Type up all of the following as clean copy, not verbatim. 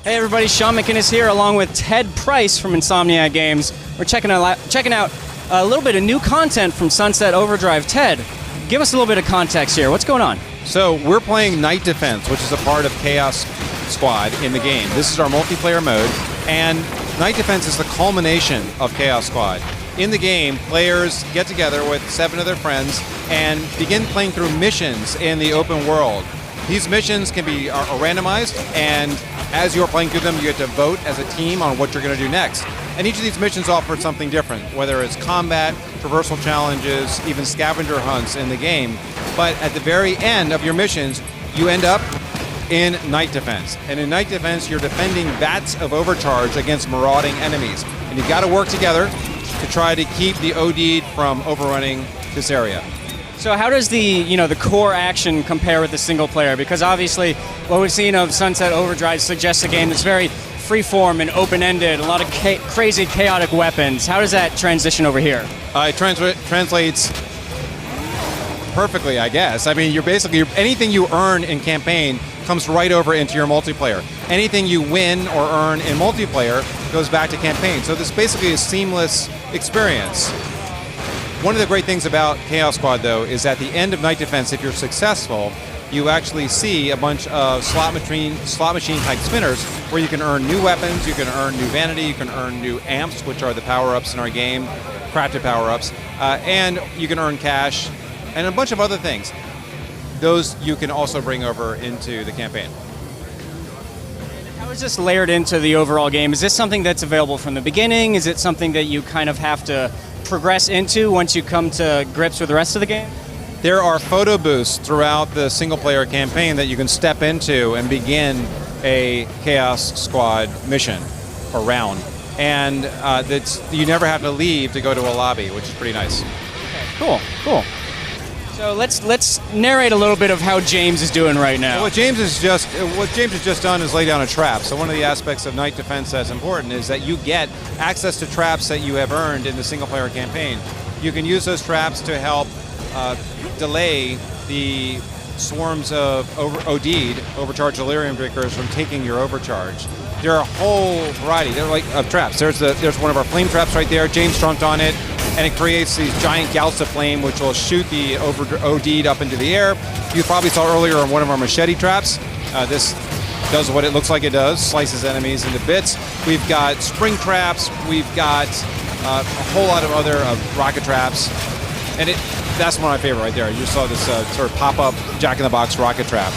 Hey everybody, Sean McInnes here along with Ted Price from Insomniac Games. We're checking out a little bit of new content from Sunset Overdrive. Ted, give us a little bit of context here. What's going on? So we're playing Night Defense, which is a part of Chaos Squad in the game. This is our multiplayer mode, and Night Defense is the culmination of Chaos Squad. In the game, players get together with 7 of their friends and begin playing through missions in the open world. These missions can be randomized, and as you're playing through them, you get to vote as a team on what you're going to do next. And each of these missions offer something different, whether it's combat, traversal challenges, even scavenger hunts in the game. But at the very end of your missions, you end up in Night Defense. And in Night Defense, you're defending vats of overcharge against marauding enemies. And you've got to work together to try to keep the OD from overrunning this area. So how does the core action compare with the single player? Because obviously what we've seen of Sunset Overdrive suggests a game that's very freeform and open-ended, a lot of crazy chaotic weapons. How does that transition over here? It translates perfectly, I guess. I mean, anything you earn in campaign comes right over into your multiplayer. Anything you win or earn in multiplayer goes back to campaign. So this basically is a seamless experience. One of the great things about Chaos Squad, though, is at the end of Night Defense, if you're successful, you actually see a bunch of slot machine type spinners where you can earn new weapons, you can earn new vanity, you can earn new amps, which are the power-ups in our game, crafted power-ups, and you can earn cash, and a bunch of other things. Those you can also bring over into the campaign. How is this layered into the overall game? Is this something that's available from the beginning? Is it something that you kind of have to progress into once you come to grips with the rest of the game? There are photo booths throughout the single-player campaign that you can step into and begin a Chaos Squad mission or round. And you never have to leave to go to a lobby, which is pretty nice. Okay, cool. So let's narrate a little bit of how James is doing right now. Well, what James has just done is lay down a trap. So one of the aspects of Night Defense that's important is that you get access to traps that you have earned in the single-player campaign. You can use those traps to help delay the swarms of OD'd, overcharged delirium drinkers, from taking your overcharge. There are a whole variety of traps. There's one of our flame traps right there. James trunked on it, and it creates these giant gouts of flame which will shoot the OD'd up into the air. You probably saw earlier on one of our machete traps. This does what it looks like it does, slices enemies into bits. We've got spring traps. We've got a whole lot of other rocket traps. And that's one of my favorite right there. You saw this sort of pop-up Jack-in-the-Box rocket trap.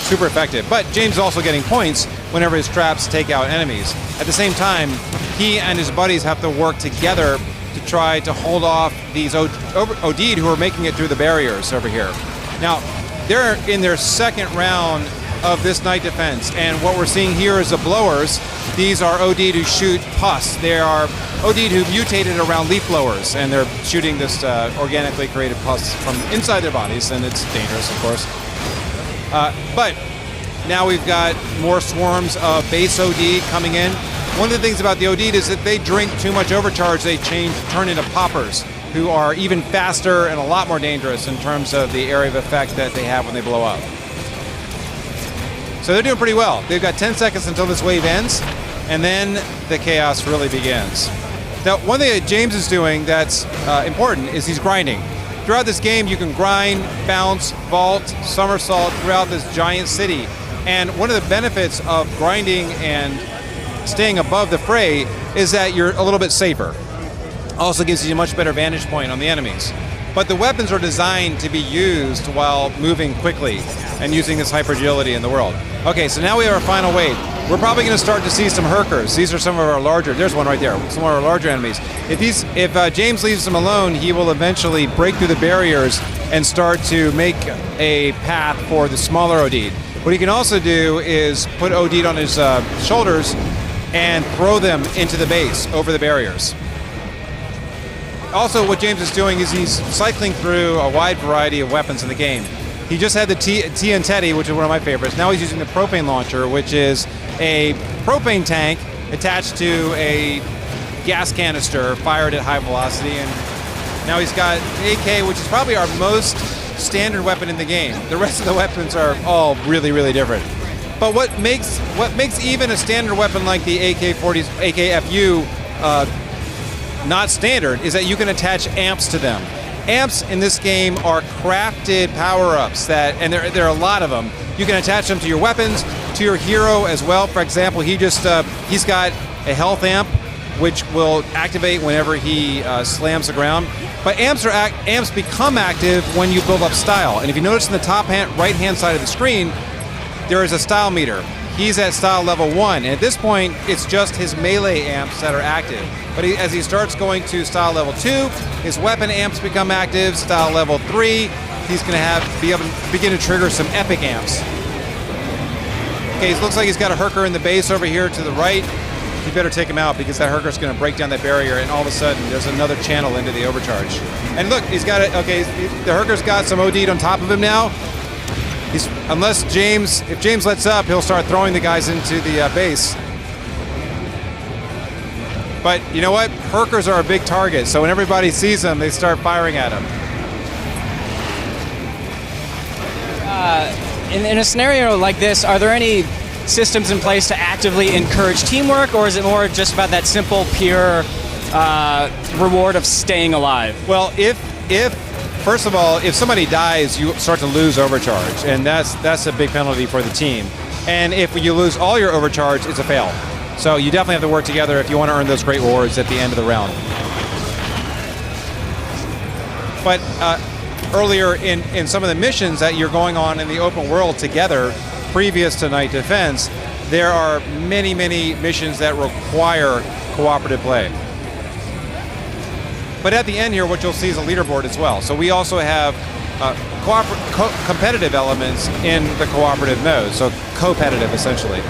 Super effective. But James is also getting points whenever his traps take out enemies. At the same time, he and his buddies have to work together to try to hold off these OD'd who are making it through the barriers over here. Now, they're in their second round of this Night Defense, and what we're seeing here is the blowers. These are OD'd who shoot pus. They are OD'd who mutated around leaf blowers, and they're shooting this organically created pus from inside their bodies, and it's dangerous, of course. But now we've got more swarms of base OD coming in. One of the things about the OD'd is that they drink too much overcharge, they turn into poppers, who are even faster and a lot more dangerous in terms of the area of effect that they have when they blow up. So they're doing pretty well. They've got 10 seconds until this wave ends, and then the chaos really begins. Now, one thing that James is doing that's important is he's grinding. Throughout this game, you can grind, bounce, vault, somersault throughout this giant city. And one of the benefits of grinding and staying above the fray is that you're a little bit safer. Also gives you a much better vantage point on the enemies. But the weapons are designed to be used while moving quickly and using this hyper agility in the world. Okay, so now we have our final wave. We're probably going to start to see some Herkers. These are some of our larger, there's one right there, some of our larger enemies. If James leaves them alone, he will eventually break through the barriers and start to make a path for the smaller OD. What he can also do is put OD on his shoulders and throw them into the base over the barriers. Also, what James is doing is he's cycling through a wide variety of weapons in the game. He just had the TNT, which is one of my favorites. Now he's using the propane launcher, which is a propane tank attached to a gas canister fired at high velocity. And now he's got AK, which is probably our most standard weapon in the game. The rest of the weapons are all really, really different. But what makes even a standard weapon like the AK-40, AKFU not standard is that you can attach amps to them. Amps in this game are crafted power-ups and there are a lot of them. You can attach them to your weapons, to your hero as well. For example, he's got a health amp, which will activate whenever he slams the ground. But amps become active when you build up style. And if you notice in the top right-hand side of the screen, there is a style meter. He's at style level 1, and at this point, it's just his melee amps that are active. But as he starts going to style level 2, his weapon amps become active. Style level 3, he's going to be able to begin to trigger some epic amps. Okay, it looks like he's got a Herker in the base over here to the right. You better take him out because that Herker's going to break down that barrier, and all of a sudden, there's another channel into the overcharge. And look, he's got it. Okay, the Herker's got some OD'd on top of him now. If James lets up, he'll start throwing the guys into the base. But you know what? Herkers are a big target, so when everybody sees them, they start firing at them. In a scenario like this, are there any systems in place to actively encourage teamwork, or is it more just about that simple, pure reward of staying alive? Well, first of all, if somebody dies, you start to lose overcharge, and that's a big penalty for the team. And if you lose all your overcharge, it's a fail. So you definitely have to work together if you want to earn those great rewards at the end of the round. But earlier in some of the missions that you're going on in the open world together, previous to Night Defense, there are many, many missions that require cooperative play. But at the end here, what you'll see is a leaderboard as well. So we also have competitive elements in the cooperative mode, so competitive essentially.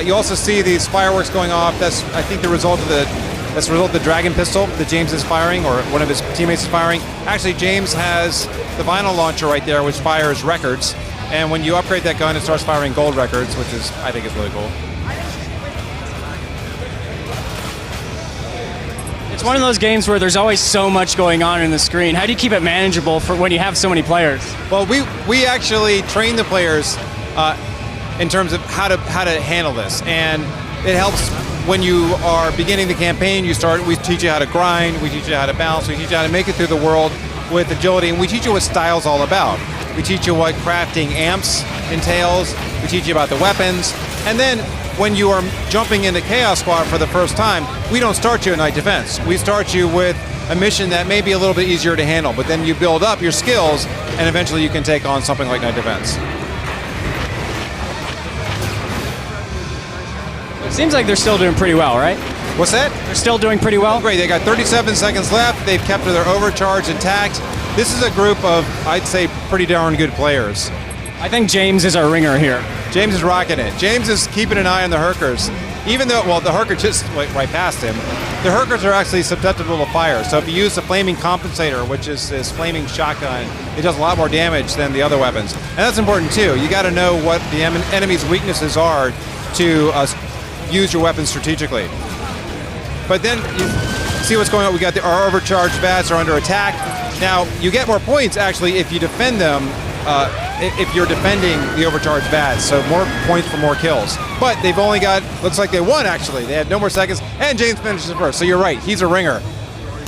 You also see these fireworks going off. That's, I think, the result of the dragon pistol that James is firing, or one of his teammates is firing. Actually, James has the vinyl launcher right there, which fires records. And when you upgrade that gun, it starts firing gold records, which I think is really cool. It's one of those games where there's always so much going on in the screen. How do you keep it manageable for when you have so many players? Well, we actually train the players in terms of how to handle this, and it helps when you are beginning the campaign. We teach you how to grind, we teach you how to balance, we teach you how to make it through the world with agility, and we teach you what style's all about. We teach you what crafting amps entails, we teach you about the weapons, and then when you are jumping into Chaos Squad for the first time, we don't start you at Night Defense. We start you with a mission that may be a little bit easier to handle, but then you build up your skills, and eventually you can take on something like Night Defense. It seems like they're still doing pretty well, right? What's that? They're still doing pretty well? Great, they got 37 seconds left. They've kept their overcharge intact. This is a group of, I'd say, pretty darn good players. I think James is our ringer here. James is rocking it. James is keeping an eye on the Herkers. Even though, well, the Herker just went right past him. The Herkers are actually susceptible to fire. So if you use the flaming compensator, which is this flaming shotgun, it does a lot more damage than the other weapons. And that's important too. You got to know what the enemy's weaknesses are to use your weapons strategically. But then you see what's going on. We got our overcharged bats are under attack. Now, you get more points actually if you defend them, if you're defending the overcharged bats, so more points for more kills. But they've only got, looks like they won actually. They had no more seconds, and James finishes first. So you're right, he's a ringer.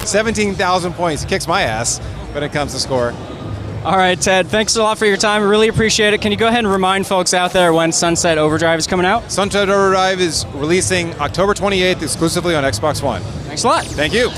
17,000 points, kicks my ass when it comes to score. All right, Ted, thanks a lot for your time. I really appreciate it. Can you go ahead and remind folks out there when Sunset Overdrive is coming out? Sunset Overdrive is releasing October 28th exclusively on Xbox One. Thanks a lot. Thank you.